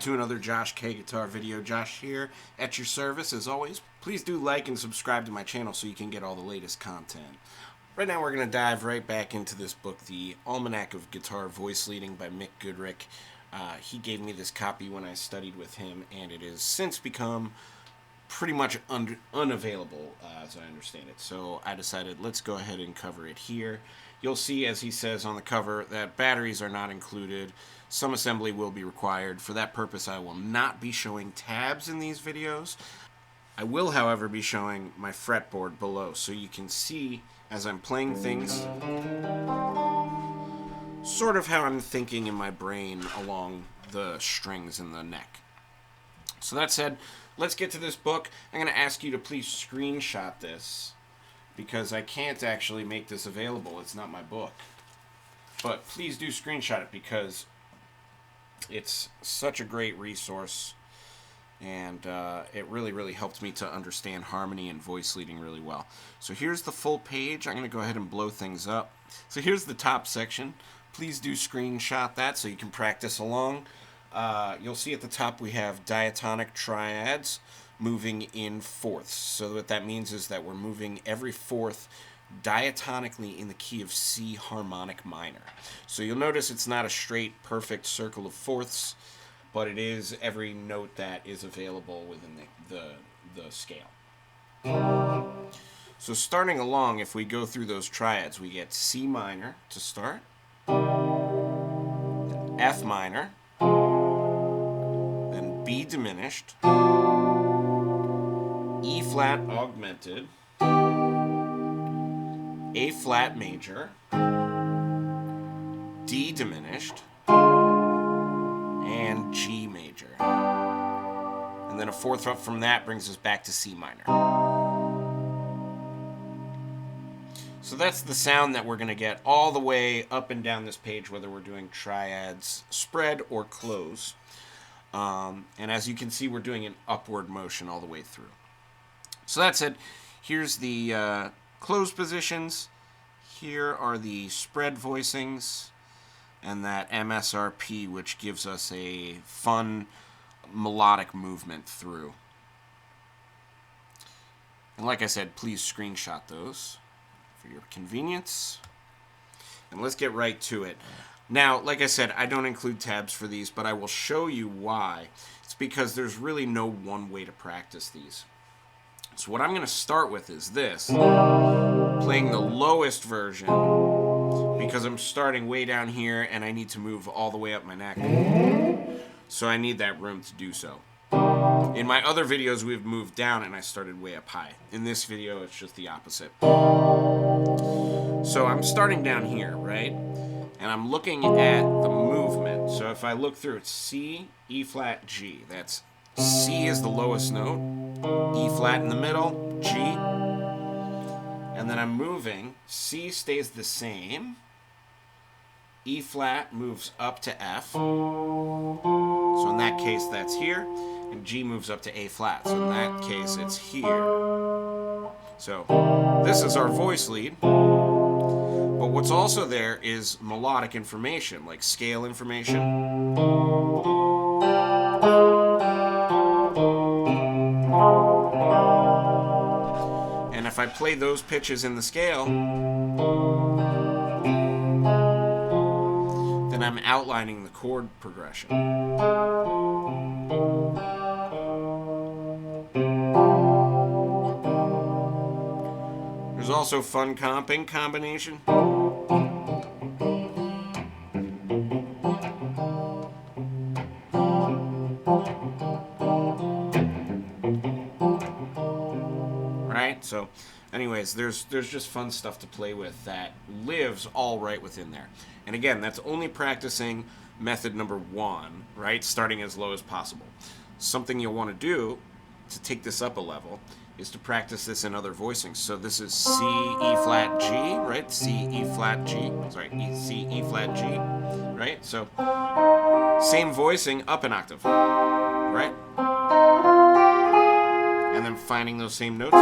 to another Josh K Guitar video. Josh here at your service as always. Please do like and subscribe to my channel so you can get all the latest content. Right now we're going to dive right back into this book, The Almanac of Guitar Voice Leading by Mick Goodrick. He gave me this copy when I studied with him, and it has since become pretty much unavailable as I understand it. So I decided let's go ahead and cover it here. You'll see, as he says on the cover, that batteries are not included. Some assembly will be required. For that purpose, I will not be showing tabs in these videos. I will, however, be showing my fretboard below, so you can see as I'm playing things sort of how I'm thinking in my brain along the strings in the neck. So that said, let's get to this book. I'm going to ask you to please screenshot this, because I can't actually make this available. It's not my book. But please do screenshot it, because it's such a great resource, and it really helped me to understand harmony and voice leading really well. So here's the full page. I'm going to go ahead and blow things up. So here's the top section. Please do screenshot that so you can practice along. You'll see at the top we have diatonic triads moving in fourths. So what that means is that we're moving every fourth diatonically in the key of C harmonic minor. So you'll notice it's not a straight perfect circle of fourths, but it is every note that is available within the scale. So starting along, if we go through those triads, we get C minor to start, F minor, then B diminished, E flat augmented, A flat major, D diminished, and G major. And then a fourth up from that brings us back to C minor. So that's the sound that we're going to get all the way up and down this page, whether we're doing triads spread or close. And as you can see, we're doing an upward motion all the way through. So that said, here's the close positions. Here are the spread voicings, and that MSRP, which gives us a fun melodic movement through. And like I said, please screenshot those for your convenience. And let's get right to it. Now, like I said, I don't include tabs for these, but I will show you why. It's because there's really no one way to practice these. So what I'm going to start with is this, playing the lowest version, because I'm starting way down here and I need to move all the way up my neck. So I need that room to do so. In my other videos, we've moved down and I started way up high. In this video, it's just the opposite. So I'm starting down here, right? And I'm looking at the movement. So if I look through, it's C, E flat, G. That's C is the lowest note, E flat in the middle, G. And then I'm moving. C stays the same. E flat moves up to F. So in that case, that's here. And G moves up to A flat. So in that case, it's here. So this is our voice lead. But what's also there is melodic information, like scale information. And if I play those pitches in the scale, then I'm outlining the chord progression. There's also fun comping combination. Right? So anyways, there's just fun stuff to play with that lives all right within there. And again, that's only practicing method number 1, right? Starting as low as possible. Something you'll want to do to take this up a level is to practice this in other voicings. So this is C, E flat, G, right? C, E flat, G. Sorry, C, E flat, G, right? So same voicing up an octave, right? And then finding those same notes.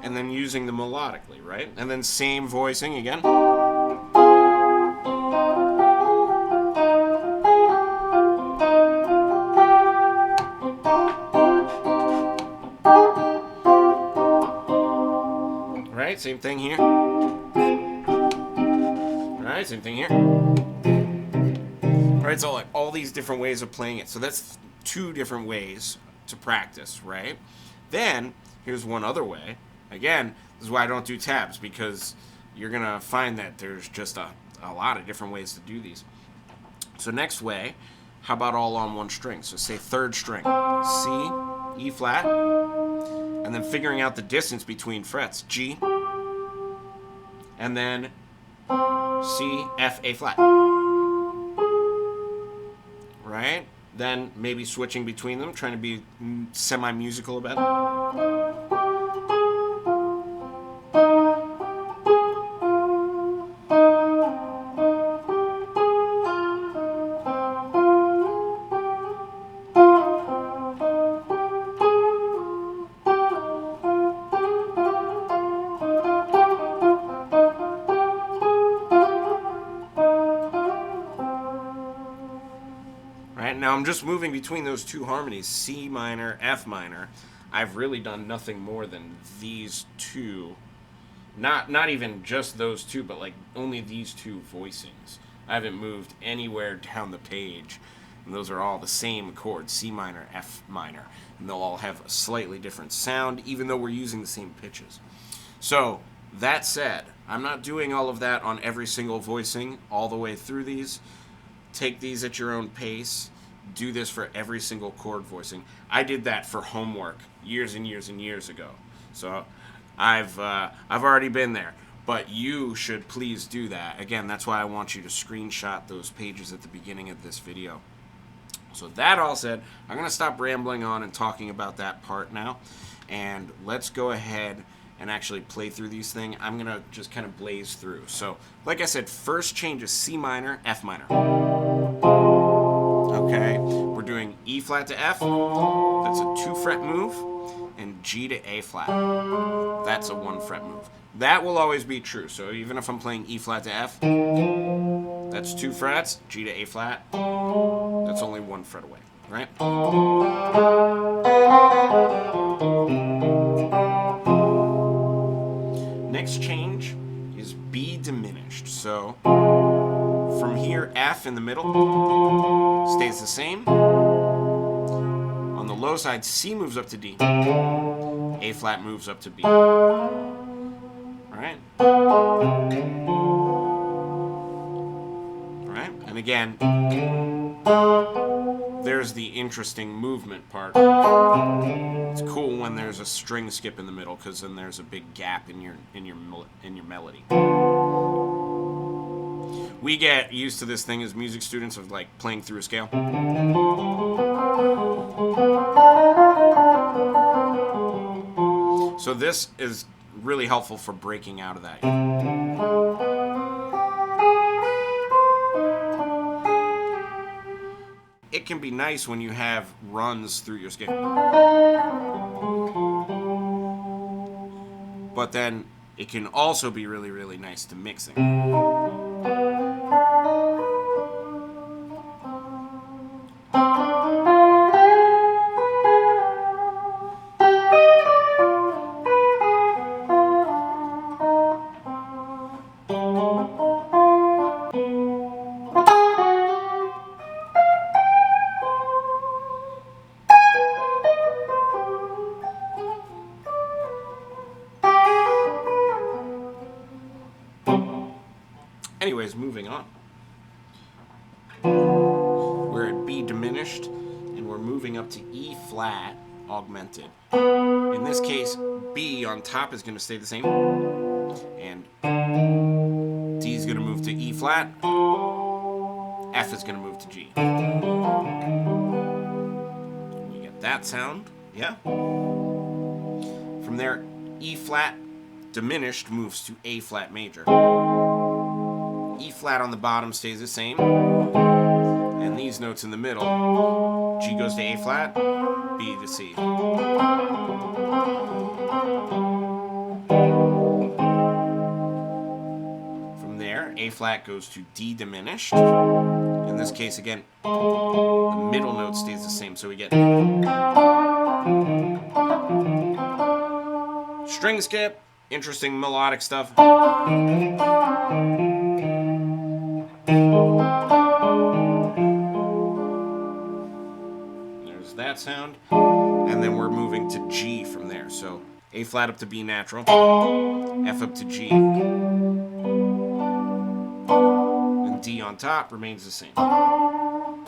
And then using them melodically, right? right? And then same voicing again. Right, same thing here. Right, same thing here. Right, so like all these different ways of playing it. So that's 2 different ways to practice, right? Then here's one other way. Again, this is why I don't do tabs, because you're gonna find that there's just a lot of different ways to do these. So next way, how about all on one string? So say 3rd string, C, E flat, and then figuring out the distance between frets, G, and then C, F, A flat. Right? Then maybe switching between them, trying to be semi-musical about it. Now I'm just moving between those 2 harmonies, C minor, F minor. I've really done nothing more than these 2. Not even just those 2, but like only these 2 voicings. I haven't moved anywhere down the page. And those are all the same chords, C minor, F minor. And they'll all have a slightly different sound, even though we're using the same pitches. So, that said, I'm not doing all of that on every single voicing all the way through these. Take these at your own pace. Do this for every single chord voicing. I did that for homework years and years and years ago. So I've already been there. But you should please do that. Again, that's why I want you to screenshot those pages at the beginning of this video. So that all said, I'm going to stop rambling on and talking about that part now. And let's go ahead and actually play through these things. I'm going to just kind of blaze through. So, like I said, first change is C minor, F minor. Okay, we're doing E flat to F, that's a 2 fret move, and G to A flat, that's a 1 fret move. That will always be true, so even if I'm playing E flat to F, that's 2 frets, G to A flat, that's only 1 fret away, right? Next change is B diminished, so from here, F in the middle stays the same. On the low side, C moves up to D. A flat moves up to B. Alright? Alright? And again, there's the interesting movement part. It's cool when there's a string skip in the middle, because then there's a big gap in your melody. We get used to this thing as music students of like playing through a scale. So this is really helpful for breaking out of that. It can be nice when you have runs through your scale. But then it can also be really, really nice to mixing. Anyways, moving on. We're at B diminished, and we're moving up to E flat augmented. In this case, B on top is going to stay the same, and D is going to move to E flat, F is going to move to G. You get that sound, yeah? From there, E flat diminished moves to A flat major. E flat on the bottom stays the same, and these notes in the middle, G goes to A flat, B to C. A flat goes to D diminished. In this case, again, the middle note stays the same, so we get string skip, interesting melodic stuff. There's that sound. And then we're moving to G from there. So A flat up to B natural, F up to G, and D on top remains the same. From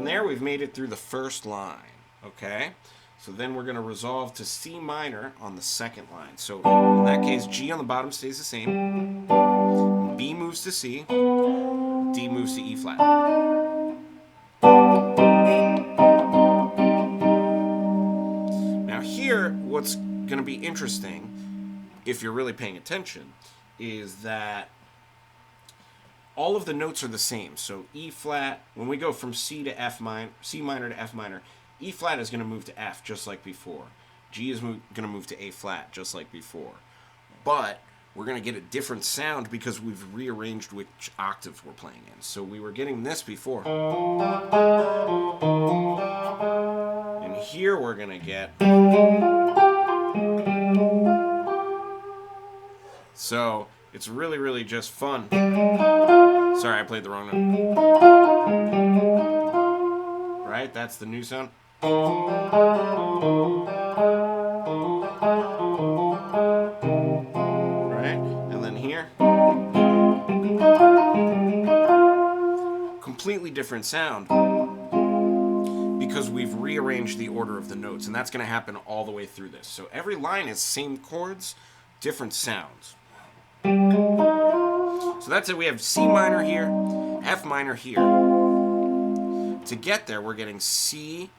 there, we've made it through the first line, okay? So then we're going to resolve to C minor on the second line. So in that case, G on the bottom stays the same, B moves to C, D moves to E flat. Now here, what's going to be interesting, if you're really paying attention, is that all of the notes are the same. So E flat, when we go from C to F minor, C minor to F minor, E flat is going to move to F just like before. G is going to move to A flat just like before. But we're going to get a different sound because we've rearranged which octave we're playing in. So we were getting this before. And here we're going to get... So it's really, really just fun. Sorry, I played the wrong note. Right? That's the new sound. Right? And then here. Completely different sound because we've rearranged the order of the notes, and that's going to happen all the way through this. So every line is same chords, different sounds. So that's it. We have C minor here, F minor here. To get there, we're getting C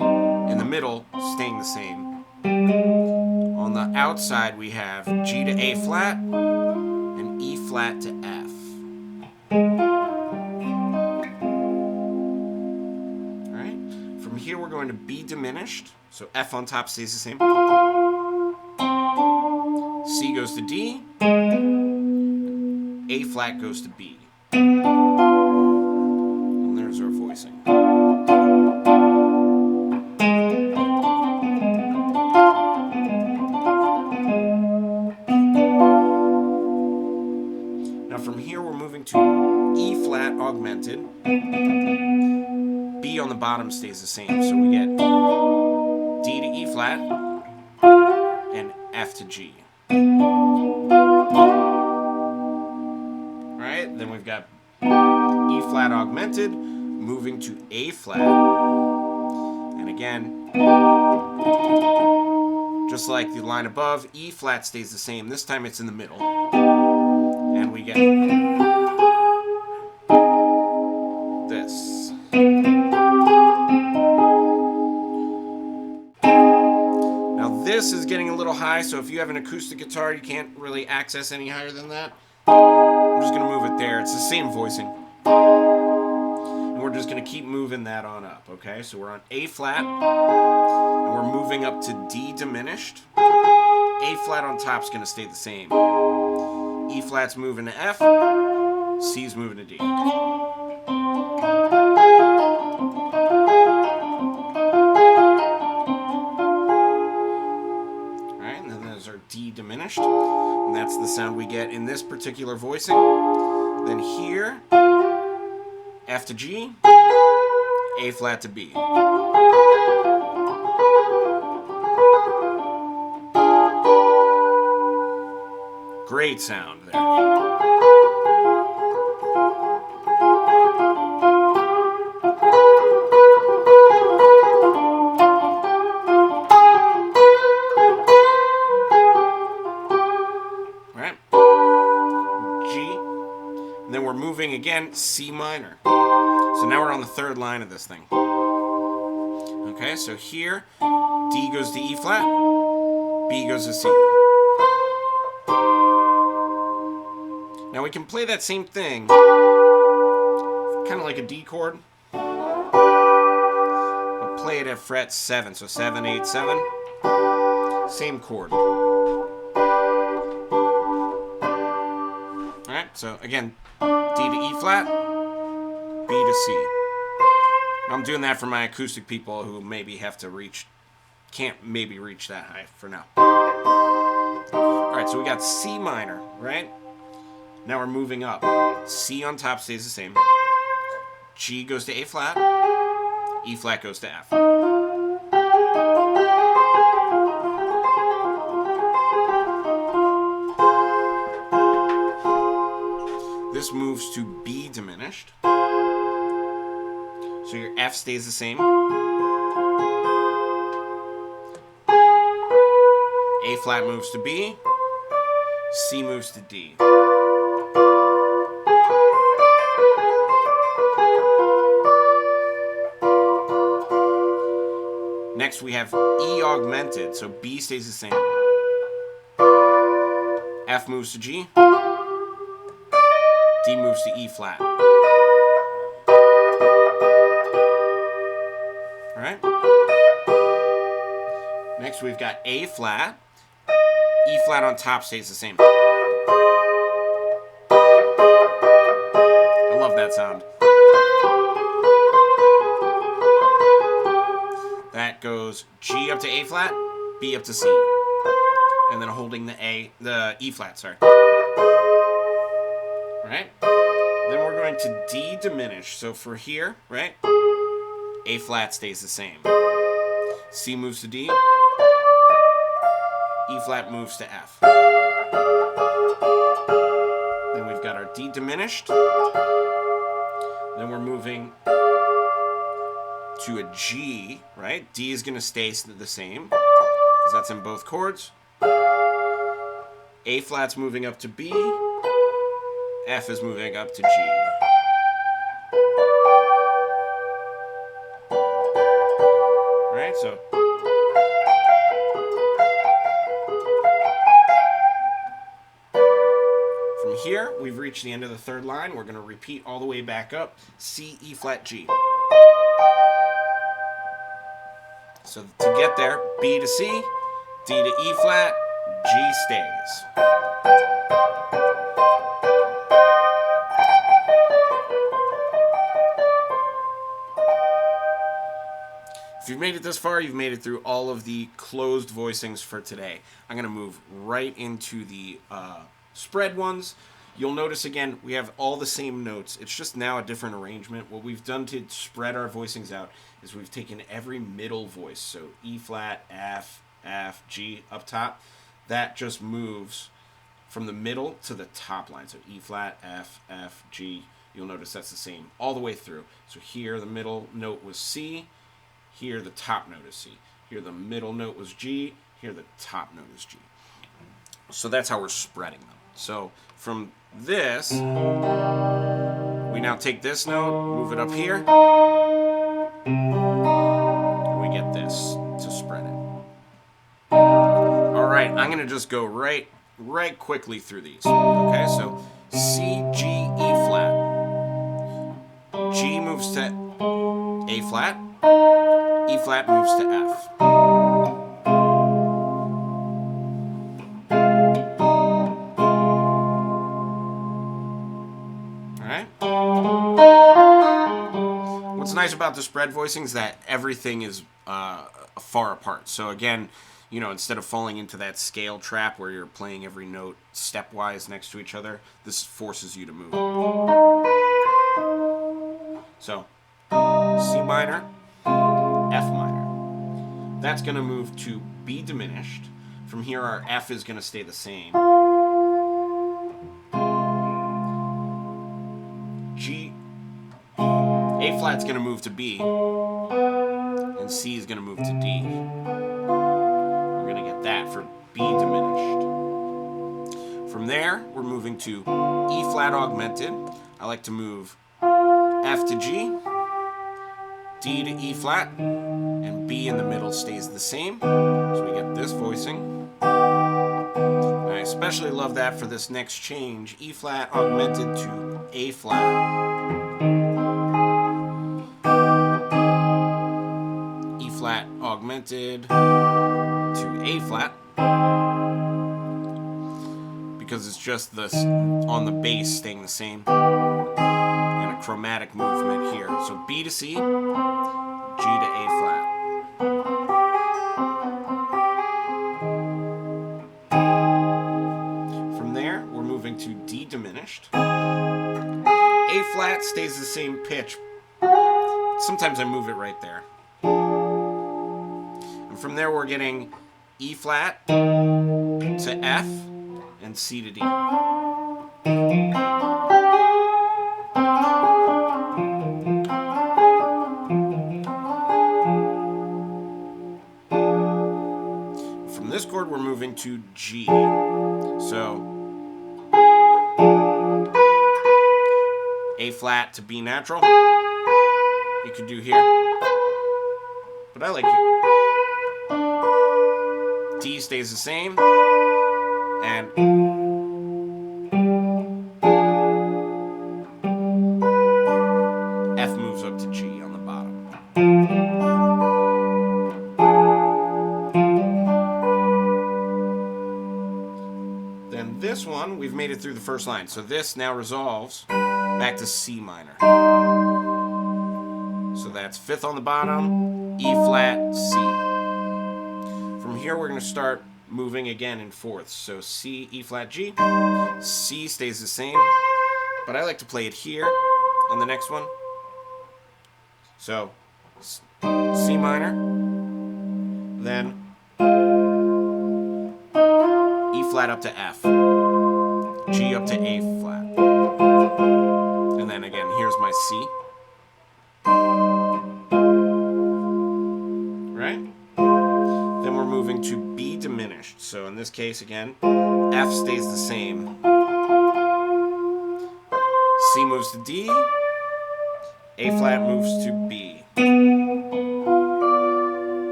in the middle staying the same. On the outside, we have G to A flat and E flat to F. All right. From here, we're going to B diminished. So F on top stays the same. C goes to D. A flat goes to B. And there's our voicing. Now from here we're moving to E flat augmented. B on the bottom stays the same, so we get D to E flat and F to G. Then we've got E flat augmented, moving to A flat. And again, just like the line above, E flat stays the same. This time it's in the middle. And we get this. Now this is getting a little high, so if you have an acoustic guitar, you can't really access any higher than that. I'm just going to move it there. It's the same voicing. And we're just going to keep moving that on up, okay? So we're on A flat, and we're moving up to D diminished. A flat on top is going to stay the same. E flat's moving to F, C's moving to D. Alright, and then there's our D diminished. And that's the sound we get in this particular voicing. Then here, F to G, A flat to B. Great sound there. Then we're moving again, C minor. So now we're on the third line of this thing. Okay, so here, D goes to E flat, B goes to C. Now we can play that same thing, kind of like a D chord, but play play it at fret 7. So 7, 8, 7. Same chord. Alright, so again, D to E flat, B to C. I'm doing that for my acoustic people who maybe have to can't maybe reach that high for now. Alright, so we got C minor, right? Now we're moving up. C on top stays the same. G goes to A flat. E flat goes to F. This moves to B diminished. So your F stays the same. A flat moves to B. C moves to D. Next we have E augmented, so B stays the same. F moves to G. D moves to E flat. Alright? Next we've got A flat. E flat on top stays the same. I love that sound. That goes G up to A flat, B up to C. And then holding the E flat, sorry. Right? Then we're going to D diminish. So for here, right? A flat stays the same. C moves to D. E flat moves to F. Then we've got our D diminished. Then we're moving to a G, right? D is going to stay the same because that's in both chords. A flat's moving up to B. F is moving up to G. Right? So from here, we've reached the end of the third line. We're going to repeat all the way back up. C, E flat, G. So to get there, B to C, D to E flat, G stays. If you've made it this far, you've made it through all of the closed voicings for today. I'm going to move right into the spread ones. You'll notice again, we have all the same notes. It's just now a different arrangement. What we've done to spread our voicings out is we've taken every middle voice. So E flat, F, F, G up top. That just moves from the middle to the top line. So E flat, F, F, G. You'll notice that's the same all the way through. So here the middle note was C. Here the top note is C. Here the middle note was G. Here the top note is G. So that's how we're spreading them. So from this, we now take this note, move it up here, and we get this to spread it. All right, I'm going to just go right quickly through these. Okay, so C, G, E flat. G moves to A flat. E flat moves to F. What's nice about the spread voicing is that everything is far apart. So again, you know, instead of falling into that scale trap where you're playing every note stepwise next to each other, this forces you to move. So C minor, F minor. That's going to move to B diminished. From here, our F is going to stay the same. G, A flat's going to move to B, and C is going to move to D. We're going to get that for B diminished. From there, we're moving to E flat augmented. I like to move F to G, D to E flat, and B in the middle stays the same. So we get this voicing. I especially love that for this next change, E flat augmented to A flat. E augmented to A flat, because it's just this on the bass staying the same, and a chromatic movement here. So B to C, G to A flat. From there, we're moving to D diminished. A flat stays the same pitch. Sometimes I move it right there. And from there, we're getting E flat to F and C to D. From this chord, we're moving to G. So A flat to B natural, you could do here, but I like here. D stays the same, and F moves up to G on the bottom. Then this one, we've made it through the first line, so this now resolves back to C minor. So that's 5th on the bottom, E flat, C. From here we're going to start moving again in 4ths. So C, E flat, G. C stays the same, but I like to play it here on the next one. So C minor, then E flat up to F, G up to A flat. And then again, here's my C. Right? Then we're moving to B diminished. So in this case, again, F stays the same. C moves to D. A flat moves to B. And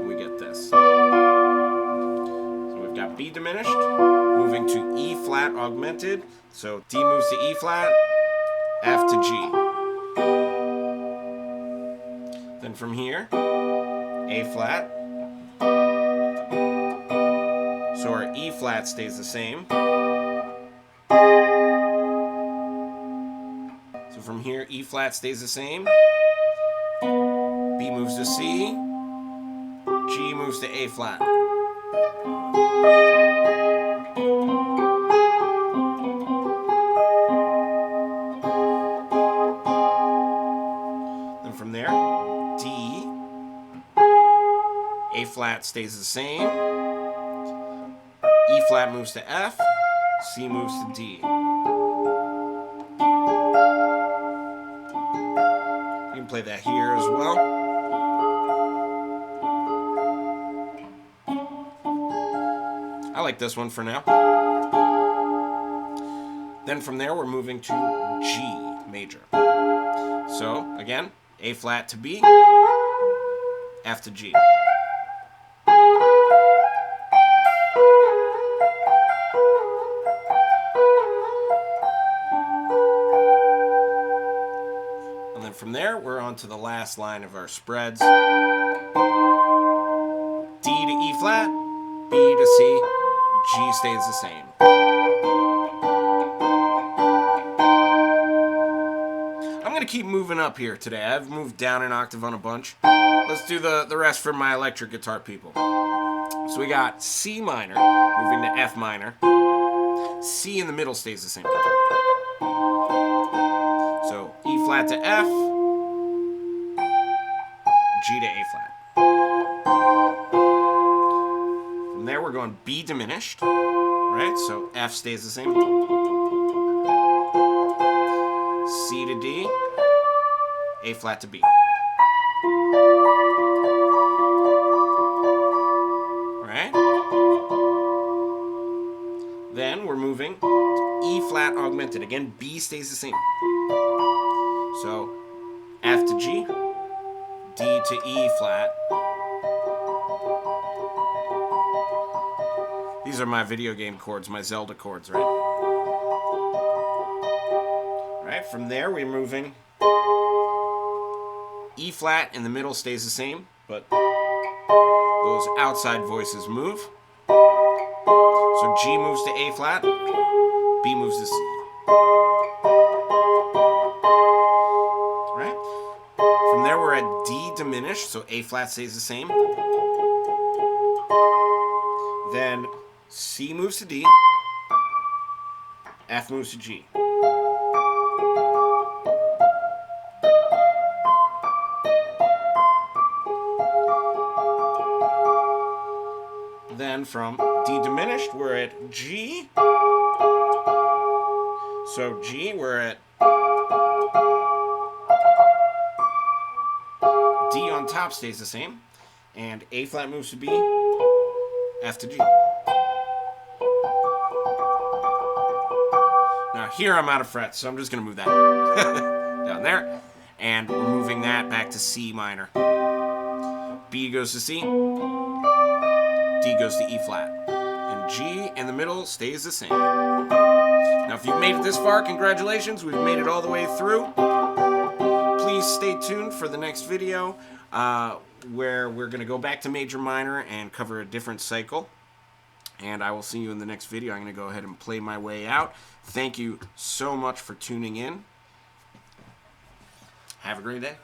we get this. So we've got B diminished, moving to E flat augmented. So D moves to E flat, F to G. Then from here, A flat. So our E flat stays the same. So from here, E flat stays the same. B moves to C. G moves to A flat. From there, D, A flat stays the same, E flat moves to F, C moves to D. You can play that here as well. I like this one for now. Then from there, we're moving to G major. So, again, A flat to B, F to G. And then from there, we're on to the last line of our spreads. D to E flat, B to C, G stays the same. I'm going to keep moving up here today. I've moved down an octave on a bunch. Let's do the rest for my electric guitar people. So we got C minor, moving to F minor. C in the middle stays the same. So E flat to F, G to A flat. From there we're going B diminished, right? So F stays the same. C to D, A flat to B. Right? Then we're moving to E flat augmented. Again, B stays the same. So F to G, D to E flat. These are my video game chords, my Zelda chords, right? Right, from there we're moving E flat in the middle stays the same, but those outside voices move. So G moves to A flat, B moves to C. Right? From there we're at D diminished, so A flat stays the same. Then C moves to D, F moves to G. Then from D diminished, we're at G. So G, we're at D on top stays the same. And A flat moves to B, F to G. Now here I'm out of frets, so I'm just going to move that down there. And we're moving that back to C minor. B goes to C. D goes to E flat. And G in the middle stays the same. Now if you've made it this far, congratulations. We've made it all the way through. Please stay tuned for the next video where we're going to go back to major minor and cover a different cycle. And I will see you in the next video. I'm going to go ahead and play my way out. Thank you so much for tuning in. Have a great day.